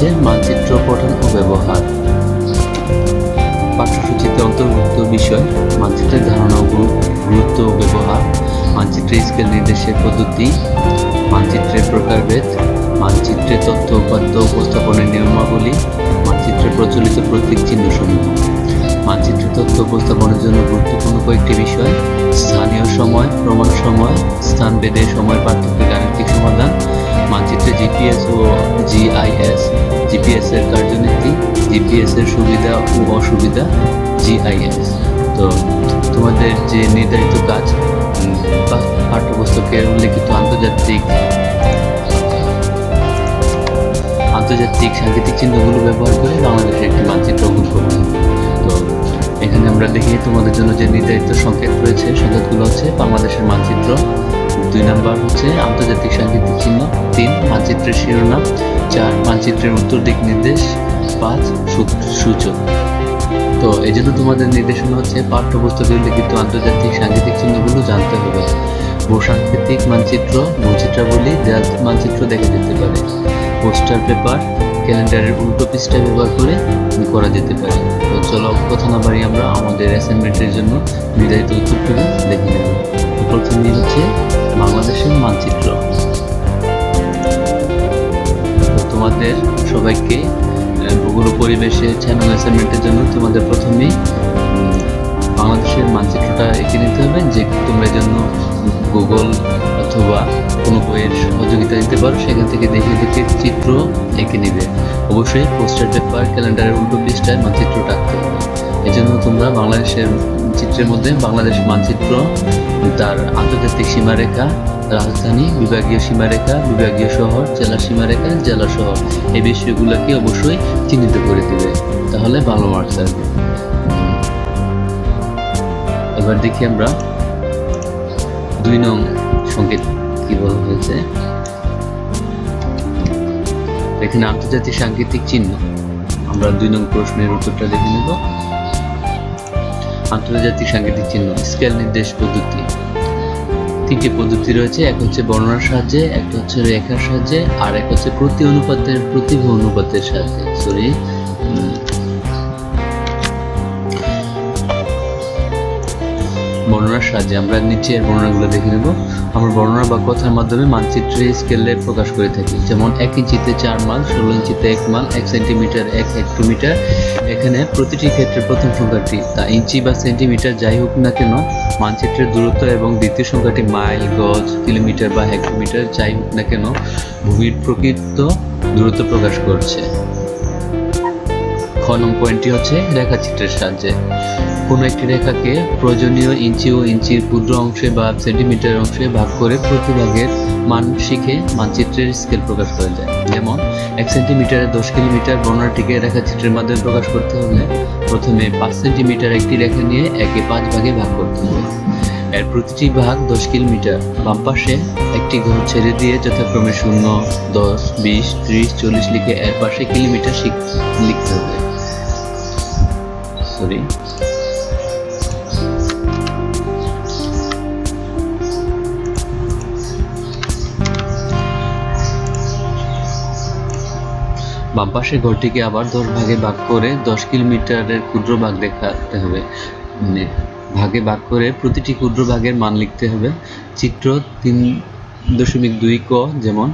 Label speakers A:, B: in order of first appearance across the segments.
A: হচ্ছে মানচিত্র পঠন ও ব্যবহার। পাঠ্যসূচিতে অন্তর্ভুক্ত বিষয় মানচিত্রের ধারণা ও গুরুত্ব ও ব্যবহার, মানচিত্রের স্কেল নির্দেশের পদ্ধতি, মানচিত্রের প্রকারভেদ, মানচিত্রে তথ্য উপাত্ত উপস্থাপনের নিয়মাবলী, মানচিত্রে প্রচলিত প্রতীক চিহ্নসমূহ। মানচিত্রে তথ্য উপস্থাপনের জন্য গুরুত্বপূর্ণ কয়েকটি বিষয়: স্থানীয় সময়, প্রমাণ সময়, স্থানভেদে সময় পার্থক্যের গাণিতিক সমাধান, মানচিত্রে জিপিএস ও জিআইএস, জিপিএস এর কার্যনীতি, জিপিএস এর সুবিধা ও অসুবিধা, জিআইএস। তো তোমাদের যে নির্ধারিত কাজ, পাঠ্যপুস্তকের উল্লেখিত আন্তর্জাতিক সাংকেতিক চিহ্নগুলো ব্যবহার করে বাংলাদেশের একটি মানচিত্র অঙ্কন করতে হবে। তো এখানে আমরা দেখি তোমাদের জন্য যে নির্ধারিত সংকেত রয়েছে, সংকেতগুলো হচ্ছে বাংলাদেশের মানচিত্র, 2 নাম্বার হচ্ছে আন্তর্জাতিক সাংকেতিক চিহ্ন, 3 মানচিত্রের শিরোনাম, 4 মানচিত্রের উত্তর দিক নির্দেশ, 5 সূচক। তো এই জন্য তোমাদের নির্দেশনা হচ্ছে পাঠ্যপুস্তকে উল্লেখিত আন্তর্জাতিক সাংকেতিক চিহ্নগুলো জানতে হবে। ভূসাংকেতিক মানচিত্র, ভূচিত্রাবলী, দেয়াল মানচিত্র দেখা যেতে পারে। পোস্টার পেপার, ক্যালেন্ডারের উল্টো পৃষ্ঠা ব্যবহার করে করা যেতে পারে। তো চলো কথা না বাড়িয়ে আমরা আমাদের অ্যাসাইনমেন্টের জন্য নির্ধারিত উত্তরগুলো দেখে নেব। প্রথমেই হচ্ছে বাংলাদেশের মানচিত্র। তো তোমাদের সবাইকে ভূগোল ও পরিবেশের চ্যানেল অ্যাসাইনমেন্টের জন্য তোমাদের প্রথমেই বাংলাদেশের মানচিত্রটা এঁকে নিতে হবে। যে তোমরা এর জন্য গুগল অথবা কোনো বইয়ের সহযোগিতা নিতে পারো, সেখান থেকে দেখে দেখে চিত্র এঁকে নিবে। অবশ্যই পোস্টার পেপার, ক্যালেন্ডারের উল্টো পৃষ্ঠায় মানচিত্রটা আঁকতে হবে। এই জন্য তোমরা বাংলাদেশের চিত্রের মধ্যে বাংলাদেশ মানচিত্র, তার আন্তর্জাতিক সীমারেখা, রাজধানী, বিভাগীয় সীমারেখা, বিভাগীয় শহর, জেলা সীমারেখা, জেলা শহর, এই বিষয়গুলোকে অবশ্যই চিহ্নিত করে দেবে, তাহলে ভালো মার্কস আসবে। এবার দেখি আমরা 2 নং সংকেত কি বলা হয়েছে। এখানে আন্তর্জাতিক সাংকেতিক চিহ্ন, আমরা 2 নং প্রশ্নের উত্তরটা দেখে নেব। আন্তর্জাতিক সাংকেতিক চিহ্ন, স্কেল নির্দেশ পদ্ধতি। 3টি পদ্ধতি রয়েছে, এক হচ্ছে বর্ণনার সাহায্যে, একটা হচ্ছে রেখার সাহায্যে, আর এক হচ্ছে প্রতিভু অনুপাতের সাহায্যে। বর্ণনার সাহায্যে আমরা নিচের বর্ণনাগুলো দেখে নেব। আমরা বর্ণনা বা কথার মাধ্যমে মানচিত্রে স্কেলে প্রকাশ করে থাকি, যেমন 1 ইঞ্চিতে 4 মাইল, 16 ইঞ্চিতে 1 মাইল, 1 সেন্টিমিটার 1 হেক্টোমিটার। এখানে প্রতিটি ক্ষেত্রে প্রথম সংখ্যাটি তা ইঞ্চি বা সেন্টিমিটার যাই হোক না কেন, মানচিত্রের দূরত্ব, এবং দ্বিতীয় সংখ্যাটি মাইল, গজ, কিলোমিটার বা হেক্টোমিটার যাই হোক না কেন, ভূমির প্রকৃত দূরত্ব প্রকাশ করছে। খ নং পয়েন্টটি হচ্ছে রেখাচিত্রের সাহায্যে। কোনো একটি রেখাকে প্রয়োজনীয় ইঞ্চি ও ইঞ্চির ক্ষুদ্র অংশে বা সেন্টিমিটার অংশে ভাগ করে প্রতি ভাগের মান শিখে মানচিত্রের স্কেল প্রকাশ করা যায়। যেমন 1 সেন্টিমিটারে 10 কিলোমিটার। বর্ণনাটিকে রেখাচিত্রের মাধ্যমে প্রকাশ করতে হলে প্রথমে 5 সেন্টিমিটার একটি রেখা নিয়ে একে 5 ভাগে ভাগ করতে হবে। এর প্রতিটি ভাগ 10 কিলোমিটার। বাম পাশে একটি ঘর ছেড়ে দিয়ে যথাক্রমে 0, 10, 20, 30, 40 লিখে এর পাশে কিলোমিটার লিখতে হবে। বাম পাশের ঘরটিকে আবার 10 ভাগে ভাগ করে 10 কিলোমিটারের ক্ষুদ্র ভাগ দেখাতে হবে। ভাগে ভাগ করে প্রতিটি ক্ষুদ্র ভাগের মান লিখতে হবে। চিত্র 3.2 ক, যেমন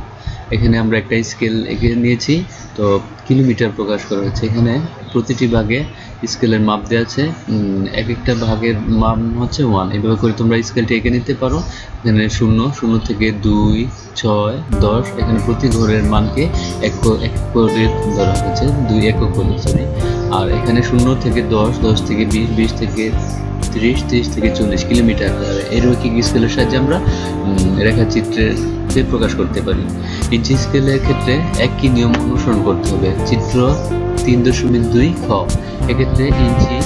A: এখানে আমরা একটা স্কেল এঁকে নিয়েছি, তো কিলোমিটার প্রকাশ করা হচ্ছে। এখানে প্রতিটি ভাগে স্কেলের মাপ দেওয়া আছে, এক একটা ভাগের মান হচ্ছে 1। এভাবে করে তোমরা স্কেলটি এঁকে নিতে পারো। এখানে 0 থেকে 2, 6, 10, এখানে প্রতি ঘরের মানকে এক করে ধরা হয়েছে, 2 একক বলে, আর এখানে 0 থেকে 10, 10 থেকে 20, 20 থেকে 30, 30 থেকে 40 কিলোমিটার। এই রৈখিক স্কেলের সাহায্যে আমরা রেখাচিত্রের প্রকাশ করতে পারি। ইঞ্চি স্কেলের ক্ষেত্রে একই নিয়ম অনুসরণ করতে হবে। চিত্র 3.2 খ, এক্ষেত্রে ইঞ্চি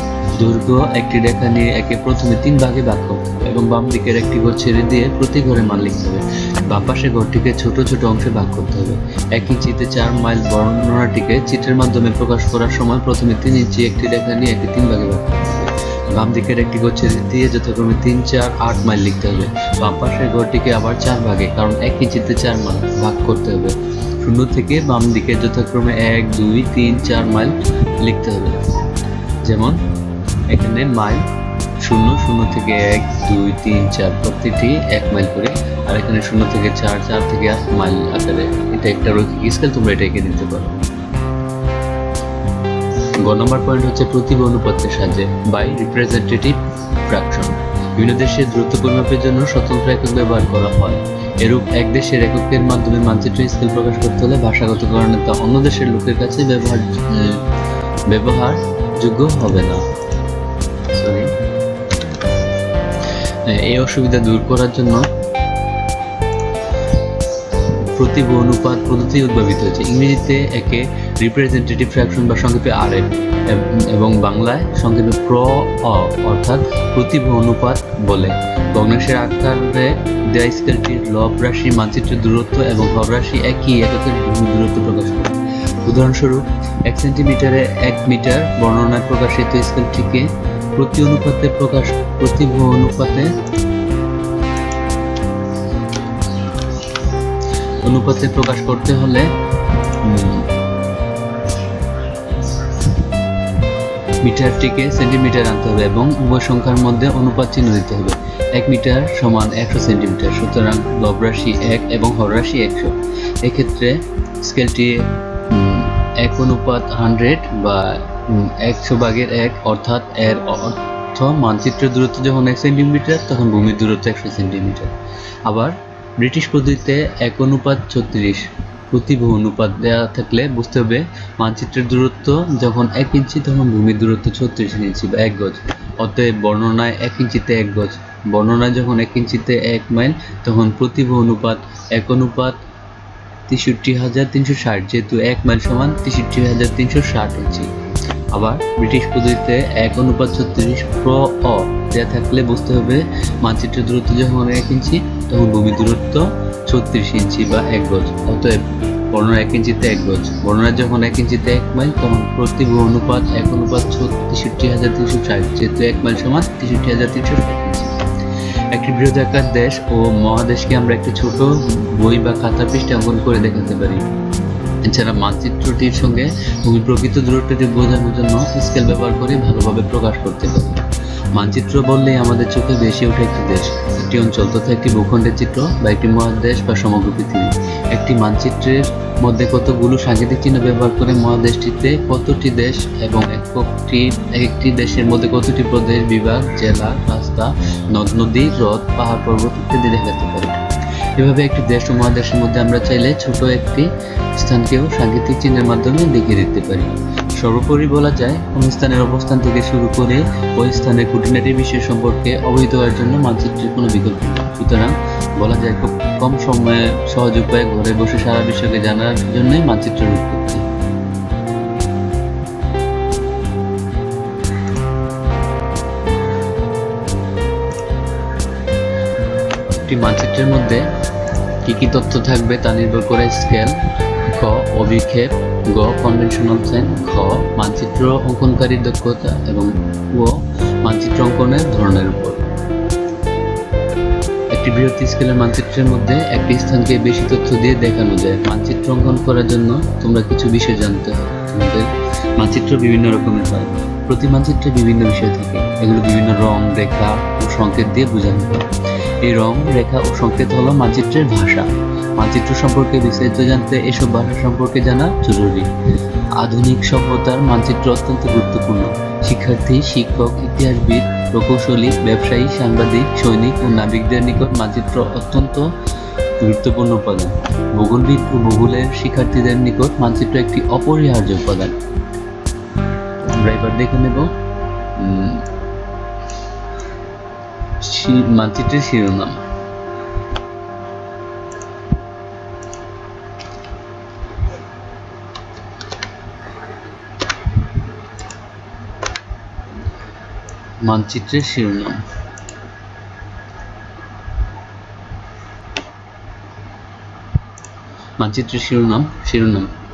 A: দৈর্ঘ্য একটি রেখা নিয়ে একে প্রথমে 3 ভাগে ভাগ করতে হবে এবং বাম দিকের একটি ঘর ছেড়ে দিয়ে প্রতি ঘরে মান লিখতে হবে। বাম পাশের ঘরটিকে ছোট ছোট অংশে ভাগ করতে হবে। 1 ইঞ্চিতে 4 মাইল বর্ণনাটিকে চিত্রের মাধ্যমে প্রকাশ করার সময় প্রথমে 3 ইঞ্চি একটি রেখা নিয়ে একে 3 ভাগে ভাগ করতে হবে। বাম দিকের একটি ঘর ছেড়ে দিয়ে যথাক্রমে 3, 4, 8 মাইল লিখতে হবে। বাম পাশের ঘরটিকে আবার 4 ভাগে, কারণ 1 ইঞ্চিতে 4 মাইল ভাগ করতে হবে। শূন্য থেকে বাম দিকে যথাক্রমে 1, 2, 3, 4 মাইল লিখতে হবে। যেমন এখানে মাইল 0, 0 থেকে 1, 2, 3, 4 প্রত্যেকটি 1 মাইল করে, আর এখানে 0 থেকে 4, 4 থেকে 8 মাইল আকারে। এটা একটা রৈখিক স্কেল, তোমরা এটা এঁকে দিতে পারো। গ নম্বর পয়েন্ট হচ্ছে প্রতিভ অনুপাতের সাহায্যে বাই রিপ্রেজেন্টেটিভ ফ্র্যাকশন। বিভিন্ন দেশে দূরত্ব পরিমাপের জন্য স্বতন্ত্র একক ব্যবহার করা হয়। এরূপ এক দেশের এককের মাধ্যমে মানচিত্র স্কেল প্রকাশ করতে হলে ভাষাগত কারণে তা অন্য দেশের লোকের কাছে ব্যবহারযোগ্য হবে না। এই অসুবিধা দূর করার জন্য প্রতিভ অনুপাত পদ্ধতি উদ্ভাবিত হয়েছে। ইংরেজিতে একে রিপ্রেজেন্টেটিভ ফ্র্যাকশন বা সংক্ষেপে আরএফ এবং বাংলায় সংক্ষেপে অর্থাৎ প্রতিভ অনুপাত বলে। ভগ্নাংশের আকারে দেয়া স্কেলটির লব রাশি মানচিত্রের দূরত্ব এবং হর রাশি একই এককের দূরত্ব প্রকাশ করে। উদাহরণস্বরূপ 1 সেন্টিমিটারে 1 মিটার বর্ণনায় প্রকাশিত স্কেলটিকে প্রতিভ অনুপাতে প্রকাশ করতে হলে মিটারটিকে সেন্টিমিটার আনতে হবে এবং উভয় সংখ্যার মধ্যে অনুপাত চিহ্ন দিতে হবে। 1 মিটার সমান 100 সেন্টিমিটার, সুতরাং লব রাশি 1 এবং হর রাশি 100। এক্ষেত্রে স্কেলটি 1:100 বা 100/1 অর্থাৎ এর অর্থ মানচিত্রের দূরত্ব যখন 1 সেন্টিমিটার তখন ভূমির দূরত্ব 100 সেন্টিমিটার। আবার ব্রিটিশ পদ্ধতিতে 1:36 প্রতিভ অনুপাত দেওয়া থাকলে বুঝতে হবে মানচিত্রের দূরত্ব যখন 1 ইঞ্চি তখন ভূমির দূরত্ব 36 ইঞ্চি বা 1 গজ। অতএব বর্ণনায় 1 ইঞ্চিতে 1 গজ, বর্ণনায় যখন 1 ইঞ্চিতে 1 মাইল তখন প্রতিভ অনুপাত 1:63,360, যেহেতু 1 মাইল সমান 63,360 ইঞ্চি। আবার ব্রিটিশ পদ্ধতিতে 1:36 দেওয়া থাকলে বুঝতে হবে মানচিত্রের দূরত্ব যখন 1 ইঞ্চি তখন ভূমির দূরত্ব 36 ইঞ্চি বা 1 গজ। অতএব বর্ণনা 1 ইঞ্চিতে 1 গজ, বর্ণনা যখন 1 ইঞ্চিতে 1 মাইল তখন প্রতিভ অনুপাত 1:63,360, যেহেতু 1 মাইল সমান 63,360 ইঞ্চি। একটি বৃহদাকার দেশ ও মহাদেশকে আমরা একটি ছোট বই বা খাতা পৃষ্ঠে অঙ্কন করে দেখাতে পারি। এছাড়া মানচিত্রটির সঙ্গে ভূমির প্রকৃত দূরত্বটি বোঝানোর জন্য স্কেল ব্যবহার করে ভালোভাবে প্রকাশ করতে পারি। মানচিত্র বললেই আমাদের চোখে ভেসে ওঠে একটি দেশ, একটি অঞ্চল তথা একটি ভূখণ্ডের চিত্র বা একটি মহাদেশ বা সমগ্র পৃথিবী। একটি মানচিত্রের মধ্যে কতগুলো সাংকেতিক চিহ্ন ব্যবহার করে মহাদেশটিতে কতটি দেশ এবং একটি দেশের মধ্যে কতটি প্রদেশ, বিভাগ, জেলা, রাস্তা, নদ-নদী, হ্রদ, পাহাড়, পর্বত ইত্যাদি দেখাতে পারি। এভাবে একটি দেশ ও মহাদেশের মধ্যে আমরা চাইলে ছোট একটি স্থানকেও সাংকেতিক চিহ্নের মাধ্যমে দেখিয়ে দিতে পারি। সর্বোপরি বলা যায় কোন স্থানের অবস্থান থেকে শুরু করে ওই স্থানের খুঁটিনাটি বিষয় সম্পর্কে অবহিত হওয়ার জন্য মানচিত্রের কোনো বিকল্প নেই। সুতরাং বলা যায় খুব কম সময়ে সহজ উপায়ে ঘরে বসে সারা বিশ্বকে জানার জন্যই মানচিত্রের উৎপত্তি। একটি মানচিত্রের মধ্যে কি কি তথ্য থাকবে তা নির্ভর করে স্কেল, ক অভিক্ষেপ, গ কনভেনশনাল সাইন, খ মানচিত্র অঙ্কনকারীর দক্ষতা এবং ও মানচিত্র অঙ্কনের ধরনের উপর। একটি বৃহৎ স্কেলের মানচিত্রের মধ্যে একটি স্থানকে বেশি তথ্য দিয়ে দেখানো যায়। মানচিত্র অঙ্কন করার জন্য তোমরা কিছু বিষয় জানতে হবে। তোমাদের মানচিত্র বিভিন্ন রকমের হয়, প্রতি মানচিত্রে বিভিন্ন বিষয় থাকে, এগুলো বিভিন্ন রং, রেখা ও সংকেত দিয়ে বোঝানো হয়। এই রং, রেখা ও সংকেত হলো মানচিত্রের ভাষা। মানচিত্র সম্পর্কে বিস্তারিত জানতে এসব ভাষা সম্পর্কে জানা জরুরি। আধুনিক সভ্যতার মানচিত্র অত্যন্ত গুরুত্বপূর্ণ। শিক্ষার্থী, শিক্ষক, ইতিহাসবিদ, প্রকৌশলী, ব্যবসায়ী, সাংবাদিক, সৈনিক ও নাবিকদের নিকট মানচিত্র অত্যন্ত গুরুত্বপূর্ণ উপাদান। ভূগোলবিদ ও ভূগোলের শিক্ষার্থীদের নিকট মানচিত্র একটি অপরিহার্য উপাদান। আমরা এবার দেখে নেব মানচিত্রের শিরোনাম। মানচিত্রের শিরোনাম। মানচিত্রের শিরোনাম।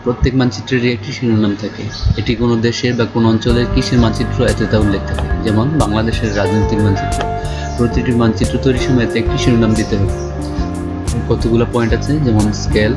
A: প্রত্যেক মানচিত্রেরই একটি শিরোনাম থাকে। এটি কোনো দেশের বা কোনো অঞ্চলের কিসের মানচিত্র এতে তা উল্লেখ থাকে। যেমন বাংলাদেশের রাজনৈতিক মানচিত্র। প্রতিটি মানচিত্র তৈরির সময় একটি শিরোনাম দিতে হবে। কতগুলো পয়েন্ট আছে, যেমন স্কেল।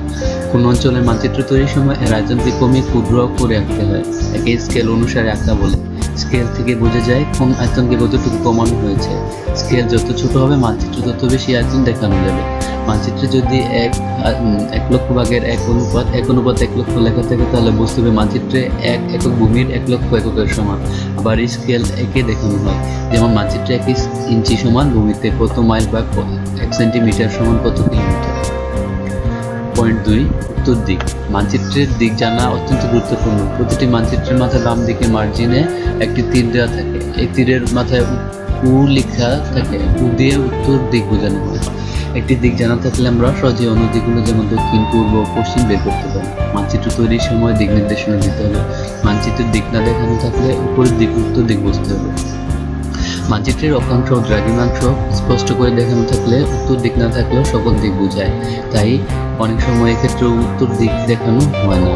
A: কোন অঞ্চলের মানচিত্র তৈরির সময় এর আয়তনকে কমিয়ে ক্ষুদ্র করে আঁকতে হয়, একে স্কেল অনুসারে আঁকা বলে। স্কেল থেকে বোঝা যায় কোন আয়তনকে কতটুকু কমানো হয়েছে। স্কেল যত ছোট হবে মানচিত্র তত বেশি আয়তন দেখানো যাবে। মানচিত্রে যদি 1,00,000 ভাগের 1:1:1,00,000 লেখা থাকে তাহলে বুঝতে হবে মানচিত্রে 1 একক ভূমির 1,00,000 এককের সমান। আবার স্কেল একে দেখানো হয়, যেমন মানচিত্রে 1 ইঞ্চি সমান ভূমিতে কত মাইল বা 1 সেন্টিমিটার সমান কত কিলোমিটার। পয়েন্ট 2, উত্তর দিক। মানচিত্রের দিক জানা অত্যন্ত গুরুত্বপূর্ণ। প্রতিটি মানচিত্রের মাথায় বাম দিকে মার্জিনে একটি তীর দেওয়া থাকে। এই তীরের মাথায় উ লেখা থাকে। উ দিয়ে উত্তর দিক বোঝানো হয়। একটি দিক জানা থাকলে আমরা সহজে অন্য দিকগুলো যেমন দক্ষিণ, পূর্ব, পশ্চিম বের করতে পারি। মানচিত্র তৈরির সময় দিক নির্দেশনা দিতে হবে। মানচিত্রের দিক না দেখানো থাকলে উপরের দিক উত্তর দিক বুঝতে হবে। মানচিত্রের অক্ষাংশ ও দ্রাঘিমাংশ স্পষ্ট করে দেখানো থাকলে উত্তর দিক না থাকলেও সকল দিক বোঝায়, তাই অনেক সময় এক্ষেত্রে উত্তর দিক দেখানো হয় না।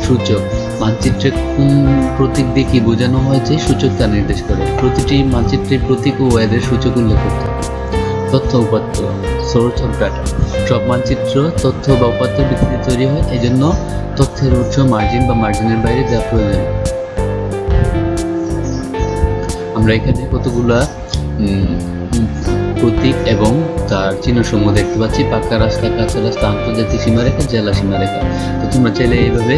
A: সূচক। মানচিত্রে কোন প্রতীক দিয়ে কি বোঝানো হয়েছে সূচক তা নির্দেশ করে। প্রতিটি মানচিত্রে প্রতীক ও এদের সূচক উল্লেখ করতে হবে। তথ্য উপাত্ত, সোর্স অফ ডাটা। সব মানচিত্র তথ্য বা উপাত্তের ভিত্তিতে তৈরি হয়, এজন্য তথ্যের উৎস মার্জিন বা মার্জিনের বাইরে দেওয়া প্রয়োজন। আমরা এখানে কতগুলা প্রতীক এবং তার চিহ্নসমূহ দেখতে পাচ্ছি। পাকা রাস্তা, কাঁচা রাস্তা, আন্তর্জাতিক সীমারেখা, জেলা সীমারেখা। তো তোমরা চাইলে এইভাবে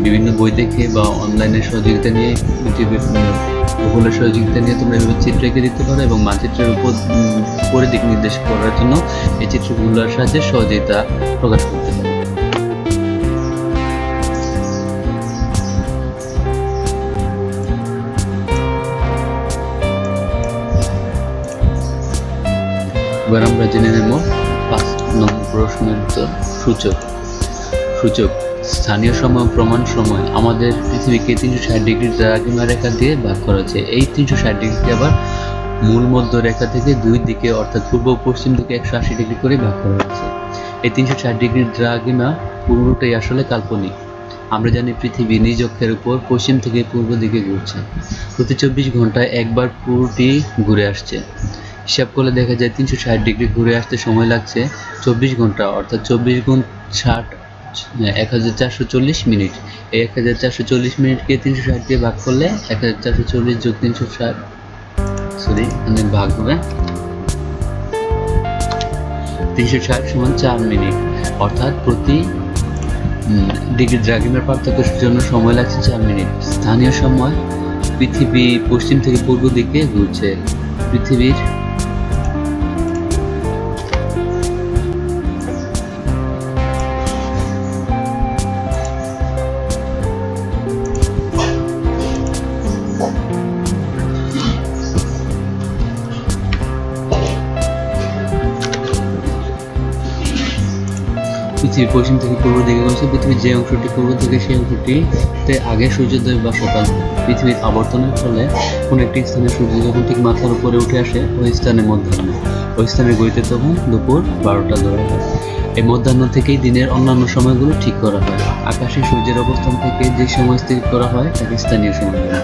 A: বিভিন্ন বই দেখে বা অনলাইনের সহযোগিতা নিয়ে, ইউটিউবে গুগলের সহযোগিতা নিয়ে তোমরা এইভাবে চিত্র এঁকে দিতে পারো এবং মানচিত্রের উপরে দিক নির্দেশ করার জন্য এই চিত্রগুলোর সাহায্যে সহযোগিতা প্রকাশ করতে পারো। এবার আমরা জেনে নেব 5 নম্বর প্রশ্নের উত্তর। সূচক। সূচক স্থানীয় সময়, প্রমাণ সময়। আমাদের পৃথিবীকে 360 ডিগ্রি দ্রাঘিমা রেখা দিয়ে ভাগ করা হয়েছে। এই 360 ডিগ্রিকে আবার মূল মধ্য রেখা থেকে দুই দিকে অর্থাৎ পূর্ব ও পশ্চিম দিকে 180 ডিগ্রি করে ভাগ করা হয়েছে। এই 360 ডিগ্রির দ্রাঘিমা পুরোটাই আসলে কাল্পনিক। আমরা জানি পৃথিবী নিজ অক্ষের উপর পশ্চিম থেকে পূর্ব দিকে ঘুরছে। প্রতি 24 ঘন্টায় একবার পুরোটি ঘুরে আসছে। হিসাব করলে দেখা যায় 360 ডিগ্রি ঘুরে আসতে সময় লাগছে 24 ঘন্টা, অর্থাৎ 24 গুণ 60 1440 মিনিট। এই 1440 মিনিটকে 360 দিয়ে ভাগ করলে 1440 যোগ 360 ভাগ হবে 360 সমান 4 মিনিট, অর্থাৎ প্রতি ডিগ্রি দ্রাঘিমার পার্থক্যের জন্য সময় লাগছে 4 মিনিট। স্থানীয় সময় পৃথিবী পশ্চিম থেকে পূর্ব দিকে ঘুরছে। পৃথিবীর পৃথিবী পশ্চিম থেকে পূর্ব দিকে ঘুরছে। পৃথিবীর যে অংশটি পূর্ব দিকে সেই অংশটিতে আগে সূর্যোদয় বা সকাল। পৃথিবীর আবর্তনের ফলে কোন একটি স্থানে সূর্য যখন ঠিক মাথার উপরে উঠে আসে ওই স্থানে মধ্যাহ্ন। ওই স্থানে গড়িতে তখন দুপুর 12টা ধরা হয়। এই মধ্যাহ্ন থেকেই দিনের অন্যান্য সময়গুলো ঠিক করা হয়। আকাশে সূর্যের অবস্থান থেকে যে সময় স্থির করা হয় তাকে স্থানীয় সময় বলে।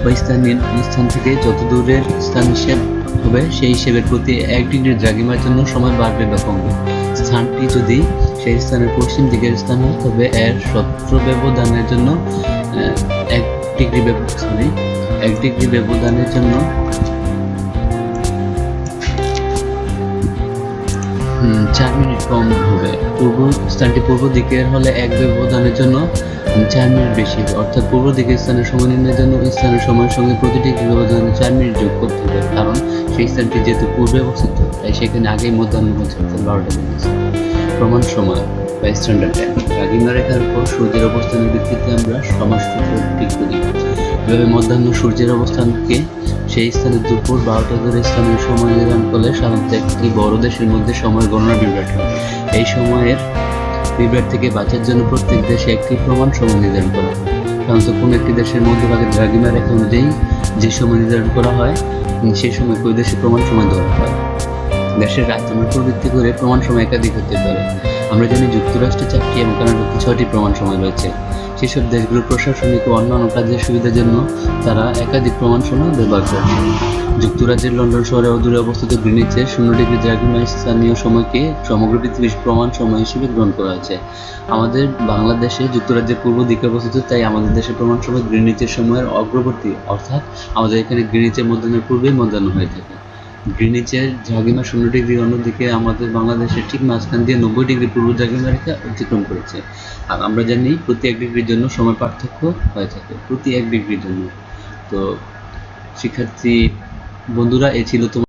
A: ওই স্থান থেকে যত দূরের স্থান হিসেব হবে সেই হিসেবের প্রতি 1 ডিগ্রি দ্রাঘিমার জন্য সময় বাড়বে বা কমবে। স্থানটি যদি সেই স্থানের পশ্চিম দিকের স্থান হয় তবে এর সূত্র ব্যবধানের জন্য 1 ডিগ্রি ব্যবধানের জন্য 4 মিনিট কম হবে। স্থানটি পূর্ব দিকের হলে 1 ব্যবধানের জন্য 4 মিনিট বেশি হবে, অর্থাৎ পূর্ব দিকের স্থানের সময় নির্ণয়ের জন্য ওই স্থানের সময়ের সঙ্গে প্রতি ডিগ্রি ব্যবধানে 4 মিনিট যোগ করতে হবে, কারণ সেই স্থানটি যেহেতু পূর্বে অবস্থিত তাই সেখানে আগেই মধ্যাহ্ন হচ্ছে, অর্থাৎ 12টা বেজেছে। প্রমাণ সময় বা স্ট্যান্ডার্ড টাইম। দ্রাঘিমা রেখার উপর সূর্যের অবস্থানের ভিত্তিতে আমরা সময় সূত্র ঠিক করি। এভাবে মধ্যাহ্ন সূর্যের অবস্থানকে সেই স্থানে দুপুর 12টা ধরে স্থানীয় সময় নির্ধারণ করলে সাধারণত একটি বড় দেশের মধ্যে সময় গণনার বিভ্রাট হয়। এই সময়ের বিভ্রাট থেকে বাঁচার জন্য প্রত্যেক দেশে একটি প্রমাণ সময় নির্ধারণ করা হয়। সাধারণত কোনো একটি দেশের মধ্যভাগে দ্রাঘিমা রেখা অনুযায়ী যে সময় নির্ধারণ করা হয় সেই সময় ওই দেশে প্রমাণ সময় ধরা হয়। দেশের আয়তনের উপর ভিত্তি করে প্রমাণ সময় একাধিক হতে পারে। আমরা জানি যুক্তরাষ্ট্রে 4টি এবং কানাডাতে 6টি প্রমাণ সময় রয়েছে। সেসব দেশগুলো প্রশাসনিক ও অন্যান্য কাজের সুবিধার জন্য তারা একাধিক প্রমাণ সময় ব্যবহার করছে। যুক্তরাজ্যের লন্ডন শহরে অদূরে অবস্থিত গ্রিনিচে 0° দ্রাঘিমায় স্থানীয় সময়কে সমগ্র পৃথিবীর প্রমাণ সময় হিসেবে গ্রহণ করা হয়েছে। আমাদের বাংলাদেশে যুক্তরাজ্যের পূর্ব দিকে অবস্থিত, তাই আমাদের দেশের প্রমাণ সময় গ্রিনিচের সময়ের অগ্রবর্তী, অর্থাৎ আমাদের এখানে গ্রিনিচের মধ্যাহ্নের পূর্বেই মধ্যাহ্ন হয়ে থাকে। গ্রিনিচের দ্রাঘিমা 0°, অন্যদিকে আমাদের বাংলাদেশের ঠিক মাঝখান দিয়ে 90° পূর্ব দ্রাঘিমা রেখা অতিক্রম করেছে। আর আমরা জানি প্রতি 1 ডিগ্রির জন্য সময় পার্থক্য হয়ে থাকে, প্রতি 1 ডিগ্রির জন্য। তো শিক্ষার্থী বন্ধুরা, এই ছিল তোমার